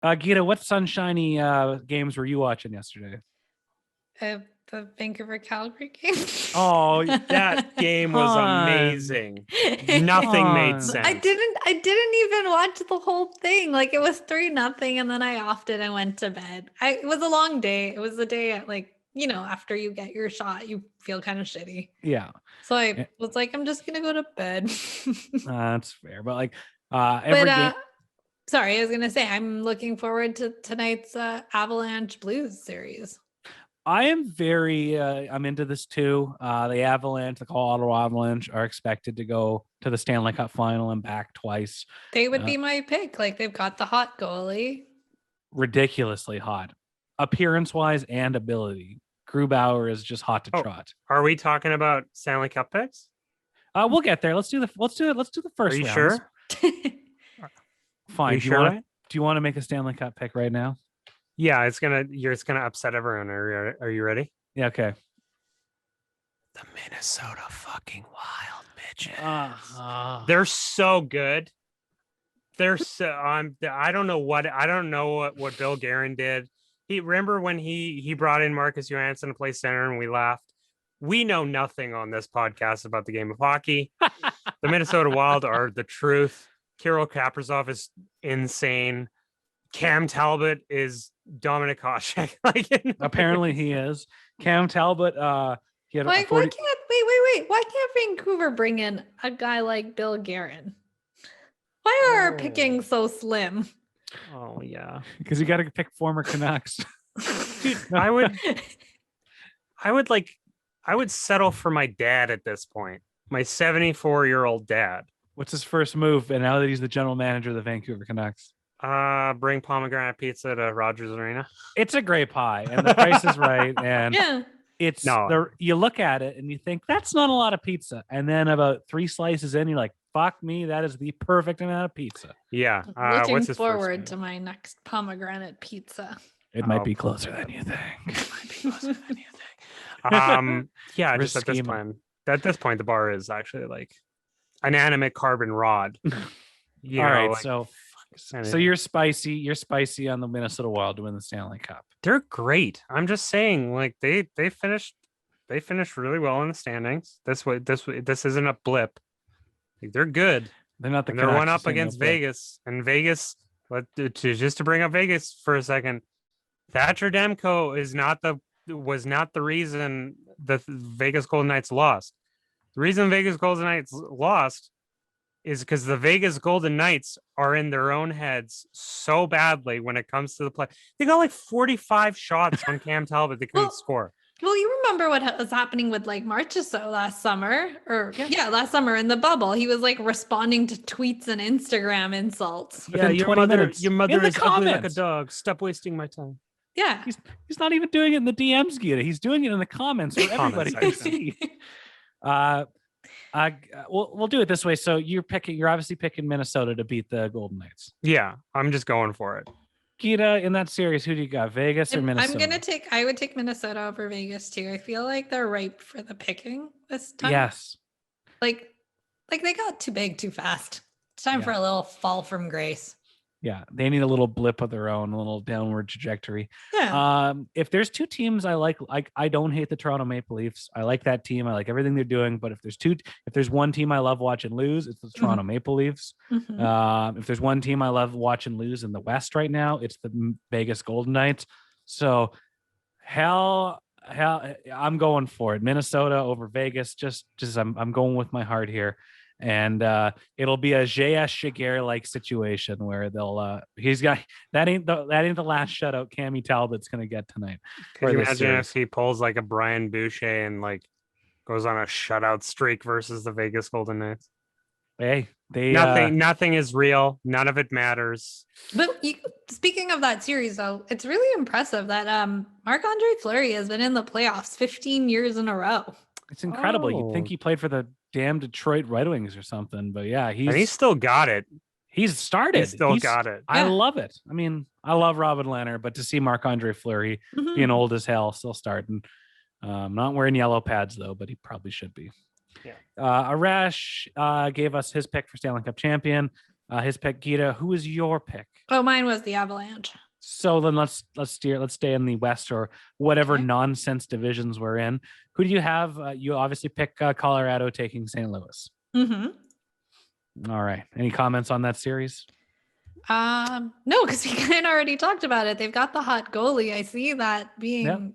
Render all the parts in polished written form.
Geeta, what sunshiny games were you watching yesterday? The Vancouver Calgary game. Oh, that game was amazing. Nothing made sense. I didn't even watch the whole thing. Like it was 3-0, and then I opted and went to bed. It was a long day. It was a day at after you get your shot, you feel kind of shitty. Yeah. So I was like, I'm just gonna go to bed. That's fair, but sorry, I was gonna say I'm looking forward to tonight's Avalanche Blues series. I am I'm into this too. The Colorado Avalanche are expected to go to the Stanley Cup final and back twice. They would be my pick. Like they've got the hot goalie. Ridiculously hot. Appearance-wise and ability. Grubauer is just hot to trot. Are we talking about Stanley Cup picks? We'll get there. Let's do the first round. Are you rounds. Sure? Fine. Do you want to make a Stanley Cup pick right now? Yeah, it's gonna upset everyone. Are you ready? Yeah, okay. The Minnesota fucking Wild bitches. They're so good. They're so I don't know what Bill Guerin did. Remember when he brought in Marcus Johansson to play center and we laughed. We know nothing on this podcast about the game of hockey. The Minnesota Wild are the truth. Kirill Kaprizov is insane. Cam Talbot is Dominic Hasek. Apparently he is. Cam Talbot, he had why can't Vancouver bring in a guy like Bill Guerin? Why are our pickings so slim? Oh yeah. Because you gotta pick former Canucks. Dude, I would settle for my dad at this point. My 74-year-old dad. What's his first move? And now that he's the general manager of the Vancouver Canucks. Bring pomegranate pizza to Rogers Arena. It's a great pie, and the price is right. And yeah, you look at it and you think that's not a lot of pizza, and then about 3 slices in, you're like, "Fuck me, that is the perfect amount of pizza." Yeah, looking forward to my next pomegranate pizza. It might be closer than you think. Yeah, just at this point, the bar is actually like an animate carbon rod. All right, so you're spicy. You're spicy on the Minnesota Wild to win the Stanley Cup. They're great. I'm just saying, like they finished really well in the standings. This isn't a blip. Like, they're good. They're not the. They're one up against Vegas, and Vegas. But to bring up Vegas for a second, Thatcher Demko was not the reason the Vegas Golden Knights lost. The reason Vegas Golden Knights lost is because the Vegas Golden Knights are in their own heads so badly when it comes to the play. They got like 45 shots on Cam Talbot. They couldn't score. Well, you remember what was happening with like Marchessault last summer, last summer in the bubble. He was like responding to tweets and Instagram insults. Yeah, your mother is ugly like a dog. Stop wasting my time. Yeah, he's not even doing it in the DMs, Geeta. He's doing it in the comments for everybody to see. We'll do it this way. So you're obviously picking Minnesota to beat the Golden Knights. Yeah, I'm just going for it. Geeta, in that series, who do you got? Vegas or Minnesota? I would take Minnesota over Vegas too. I feel like they're ripe for the picking this time. Yes. Like they got too big too fast. It's time for a little fall from grace. Yeah, they need a little blip of their own, a little downward trajectory. Yeah. If there's 2 teams I like I don't hate the Toronto Maple Leafs. I like that team. I like everything they're doing. But if there's one team I love watching lose, it's the Toronto Maple Leafs. Mm-hmm. If there's one team I love watching lose in the West right now, it's the Vegas Golden Knights. So hell, I'm going for it. Minnesota over Vegas. Just I'm going with my heart here. And it'll be a J.S. Shiger like situation where they'll he's got that ain't the last shutout Cammy Talbot's gonna get tonight. Could you imagine if he pulls like a Brian Boucher and like goes on a shutout streak versus the Vegas Golden Knights? Hey, nothing is real. None of it matters. But speaking of that series, though, it's really impressive that Marc-Andre Fleury has been in the playoffs 15 years in a row. It's incredible. You'd think he played for the damn Detroit Red Wings or something, but yeah, he's still got it. He's started. He's got it. I love it. I mean, I love Robin Lehner, but to see Marc-Andre Fleury being old as hell, still starting. Not wearing yellow pads though, but he probably should be. Yeah. Arash gave us his pick for Stanley Cup champion. His pick, Geeta. Who is your pick? Oh, mine was the Avalanche. So then let's stay in the West or whatever Okay. nonsense divisions we're in. Who do you have? You obviously pick Colorado taking St. Louis. Mm-hmm. All right. Any comments on that series? No, because we kind of already talked about it. They've got the hot goalie. I see that being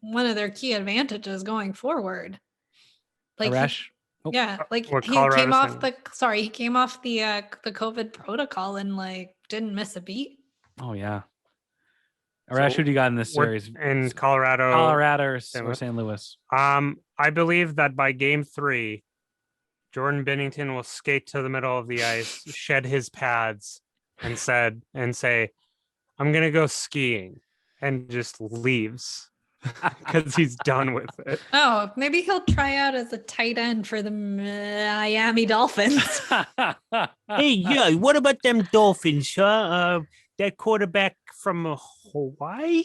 one of their key advantages going forward. Like Arash? yeah, like What he Colorado came off saying? he came off the COVID protocol and like didn't miss a beat. Oh yeah. Arash, who do you got in this series? In Colorado. Colorado or St. Louis? I believe that by game 3, Jordan Binnington will skate to the middle of the ice, shed his pads, and say, "I'm gonna go skiing," and just leaves because he's done with it. Oh, maybe he'll try out as a tight end for the Miami Dolphins. Hey, yeah, what about them Dolphins, huh? That quarterback from Hawaii?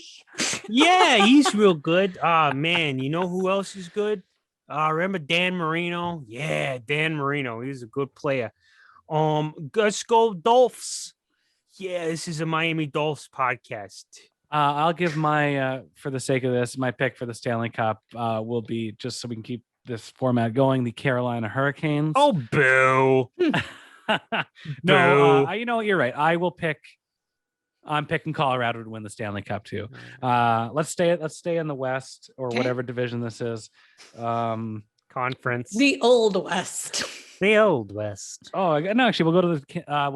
Yeah, he's real good. Man, you know who else is good? Remember Dan Marino? Yeah, Dan Marino. He's a good player. Let's go Dolphs. Yeah, this is a Miami Dolphs podcast. I'll give my, for the sake of this, my pick for the Stanley Cup will be, just so we can keep this format going, the Carolina Hurricanes. Oh, boo. No, you know what? You're right. I'm picking Colorado to win the Stanley Cup too. Let's stay in the West or whatever division this is. Conference. The Old West. The Old West. Oh no, actually, we'll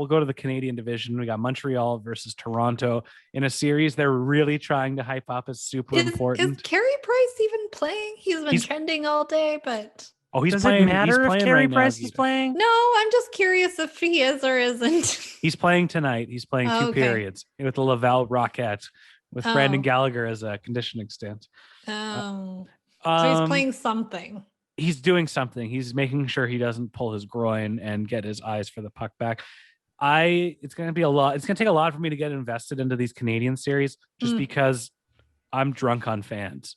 go to the Canadian division. We got Montreal versus Toronto in a series they're really trying to hype up as super important. Is Carey Price even playing? He's trending all day, but he's Does playing. it matter He's if playing Carey right Price now, is Geeta. playing? no, I'm just curious if he is or isn't. He's playing tonight. He's playing 2 okay. periods with the Laval Rockets with Brandon Oh. Gallagher as a conditioning stint. So he's playing something. He's doing something. He's making sure he doesn't pull his groin and get his eyes for the puck back. It's going to be a lot. It's going to take a lot for me to get invested into these Canadian series just because I'm drunk on fans.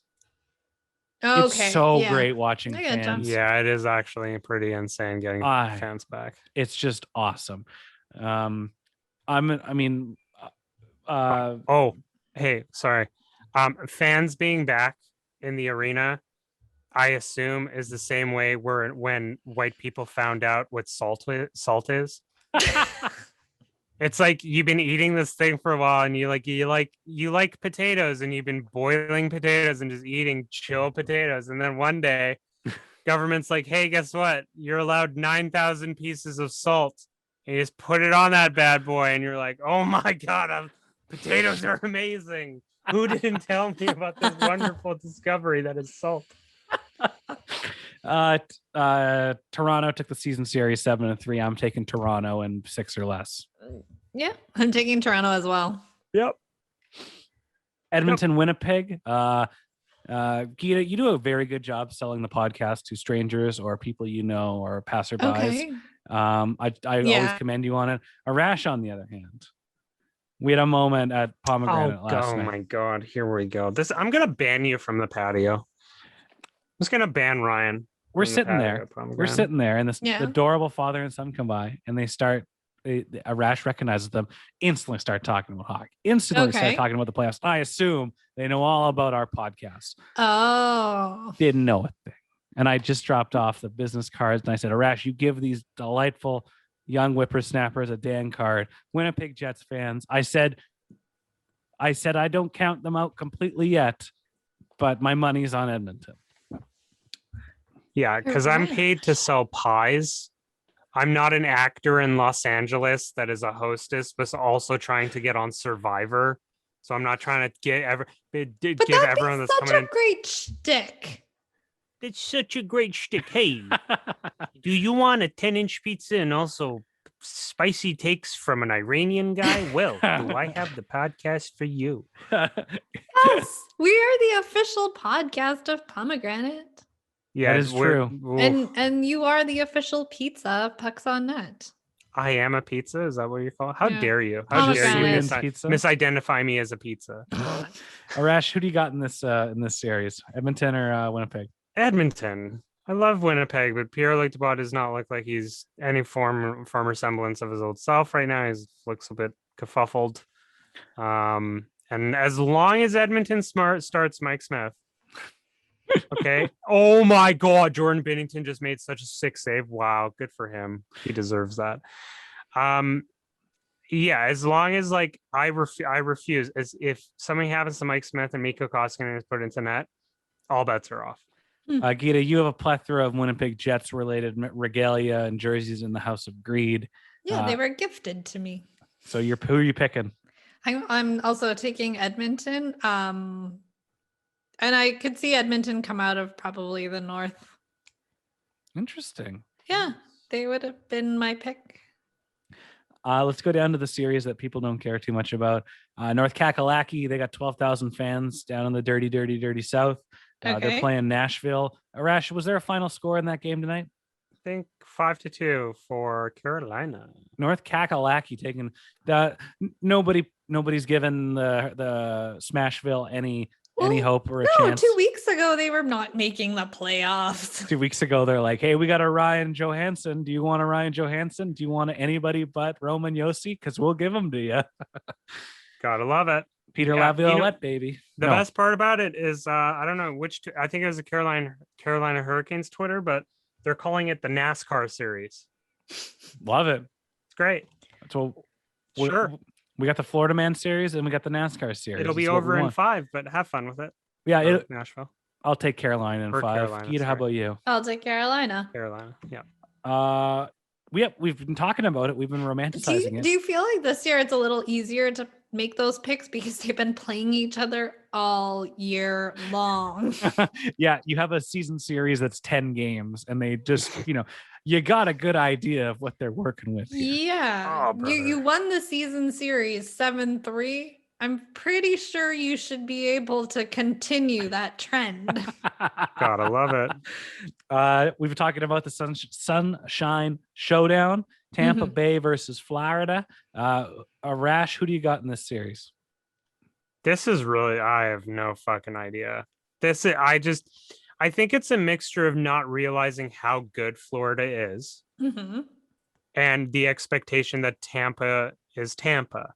Okay. It's so great watching fans. Yeah, it is actually pretty insane getting fans back. It's just awesome. Hey, sorry. Fans being back in the arena, I assume, is the same way when white people found out what salt is. It's like you've been eating this thing for a while, and you like potatoes, and you've been boiling potatoes and just eating chill potatoes, and then one day, government's like, "Hey, guess what? You're allowed 9,000 pieces of salt." And you just put it on that bad boy, and you're like, "Oh my god, potatoes are amazing! Who didn't tell me about this wonderful discovery that is salt?" Toronto took the season series 7-3. I'm taking Toronto and 6 or less. Yeah, I'm taking Toronto as well. Yep. Edmonton, Winnipeg. Geeta, you do a very good job selling the podcast to strangers or people you know or passerbys. Okay. I always commend you on it. Arash, on the other hand, we had a moment at Pomegranate last night. Oh my god, here we go. I'm gonna ban you from the patio. I'm just gonna ban Ryan. We're sitting there. And this adorable father and son come by, and they start. Arash recognizes them, instantly start talking about hockey. Start talking about the playoffs. I assume they know all about our podcast. Oh, didn't know a thing. And I just dropped off the business cards, and I said, Arash, you give these delightful young whippersnappers a Dan card. Winnipeg Jets fans. I said I don't count them out completely yet, but my money's on Edmonton. Yeah, because I'm paid to sell pies. I'm not an actor in Los Angeles that is a hostess, but also trying to get on Survivor. So I'm not trying to give everyone that's coming in. Such a great shtick. It's such a great shtick. Hey, do you want a 10-inch pizza and also spicy takes from an Iranian guy? Well, do I have the podcast for you? Yes, we are the official podcast of Pomegranate. Yeah, that is true. And you are the official pizza of Pucks on Net. I am a pizza. Is that what you call it? How dare you? How dare you misidentify me as a pizza? Arash, who do you got in this series? Edmonton or Winnipeg? Edmonton. I love Winnipeg, but Pierre-Luc Dubois does not look like he's any former semblance of his old self right now. He looks a bit kerfuffled. And as long as Edmonton starts Mike Smith, okay. Oh my God, Jordan Binnington just made such a sick save. Wow, good for him. He deserves that. Yeah, as long as like I refuse. As if something happens to Mike Smith and Mikko Koskinen is put into net, all bets are off. Geeta, you have a plethora of Winnipeg Jets related regalia and jerseys in the House of Greed. Yeah, they were gifted to me. So who are you picking? I'm also taking Edmonton. And I could see Edmonton come out of probably the North. Interesting. Yeah, they would have been my pick. Let's go down to the series that people don't care too much about. North Kakalaki, they got 12,000 fans down in the dirty South. They're playing Nashville. Arash, was there a final score in that game tonight? I think 5-2 for Carolina. North Kakalaki taking the nobody's given the Smashville any hope or a chance. 2 weeks ago they were not making the playoffs. 2 weeks ago they're like, hey, we got a Ryan Johansson. Do you want a Ryan Johansson? Do you want anybody but Roman Josi? Because we'll give them to you. Gotta love it. Peter Laviolette, baby. The best part about it is I don't know which. I think it was the Carolina Hurricanes Twitter, but they're calling it the NASCAR series. Love it. It's great. So sure. We got the Florida Man series and we got the NASCAR series. It'll be over in 5, but have fun with it. Yeah, Nashville. I'll take Carolina in 5. Geeta, how about you? I'll take Carolina. Yeah. We've been talking about it. We've been romanticizing it. Do you feel like this year it's a little easier to make those picks because they've been playing each other all year long? Yeah, you have a season series that's 10 games and they just, you got a good idea of what they're working with here. Yeah. You won the season series 7-3. I'm pretty sure you should be able to continue that trend. Gotta love it. We've been talking about the Sunshine Showdown, Tampa Bay versus Florida. Arash, who do you got in this series? This is really, I have no fucking idea. I think it's a mixture of not realizing how good Florida is and the expectation that Tampa is Tampa.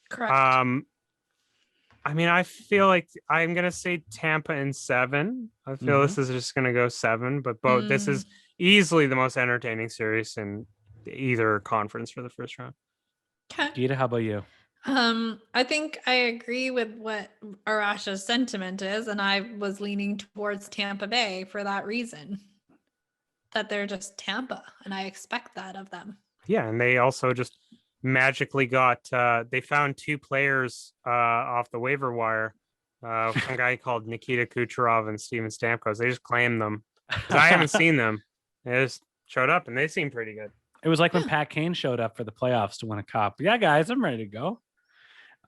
Correct. I mean, I feel like I'm gonna say Tampa in 7. I feel this is just gonna go 7, but both this is easily the most entertaining series in either conference for the first round. Okay. Geeta, how about you? I think I agree with what Arash's sentiment is, and I was leaning towards Tampa Bay for that reason. That they're just Tampa, and I expect that of them. Yeah, and they also just magically got they found 2 players off the waiver wire. Some guy called Nikita Kucherov and Steven Stamkos. They just claimed them. I haven't seen them. They just showed up and they seem pretty good. It was like when Pat Kane showed up for the playoffs to win a cup. Yeah, guys, I'm ready to go.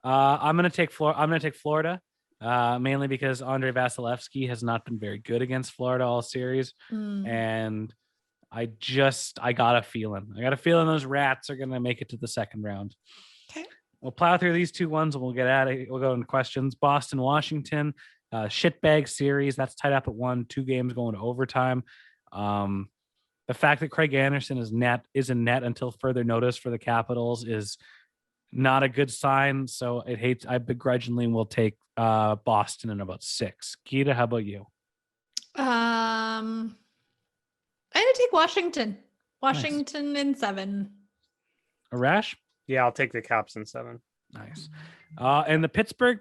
I'm gonna take Florida, mainly because Andrei Vasilevsky has not been very good against Florida all series, and I got a feeling. Those Rats are going to make it to the second round. Okay. We'll plow through these 2 ones and we'll get at it. We'll go into questions. Boston, Washington, shitbag series. That's tied up at 1, 2 games going to overtime. The fact that Craig Anderson is in net until further notice for the Capitals is not a good sign. So I begrudgingly will take Boston in about 6. Geeta, how about you? I'm going to take Washington. Washington in 7. Arash? Yeah, I'll take the Caps in 7. Nice. And the Pittsburgh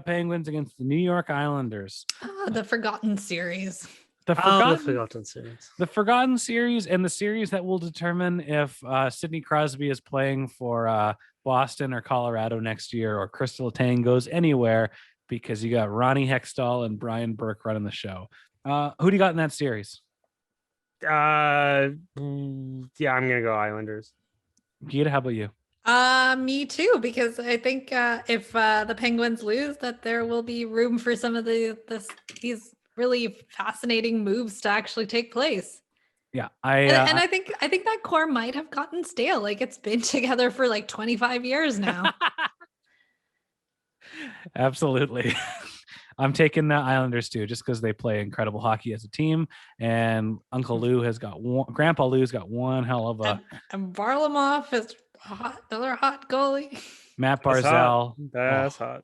Penguins against the New York Islanders. The forgotten series. The forgotten series. The forgotten series, and the series that will determine if Sidney Crosby is playing for Boston or Colorado next year, or Crystal Letang goes anywhere, because you got Ronnie Hextall and Brian Burke running the show. Who do you got in that series? Yeah, I'm gonna go Islanders. Geeta, how about you? Me too, because I think if the Penguins lose, that there will be room for some of these really fascinating moves to actually take place. Yeah, I think that core might have gotten stale. Like, it's been together for like 25 years now. Absolutely. I'm taking the Islanders too, just because they play incredible hockey as a team. And Uncle Lou has got one. Grandpa Lou's got one hell of a. And Varlamov is hot, another hot goalie. Matt That's Barzell. hot. That's hot.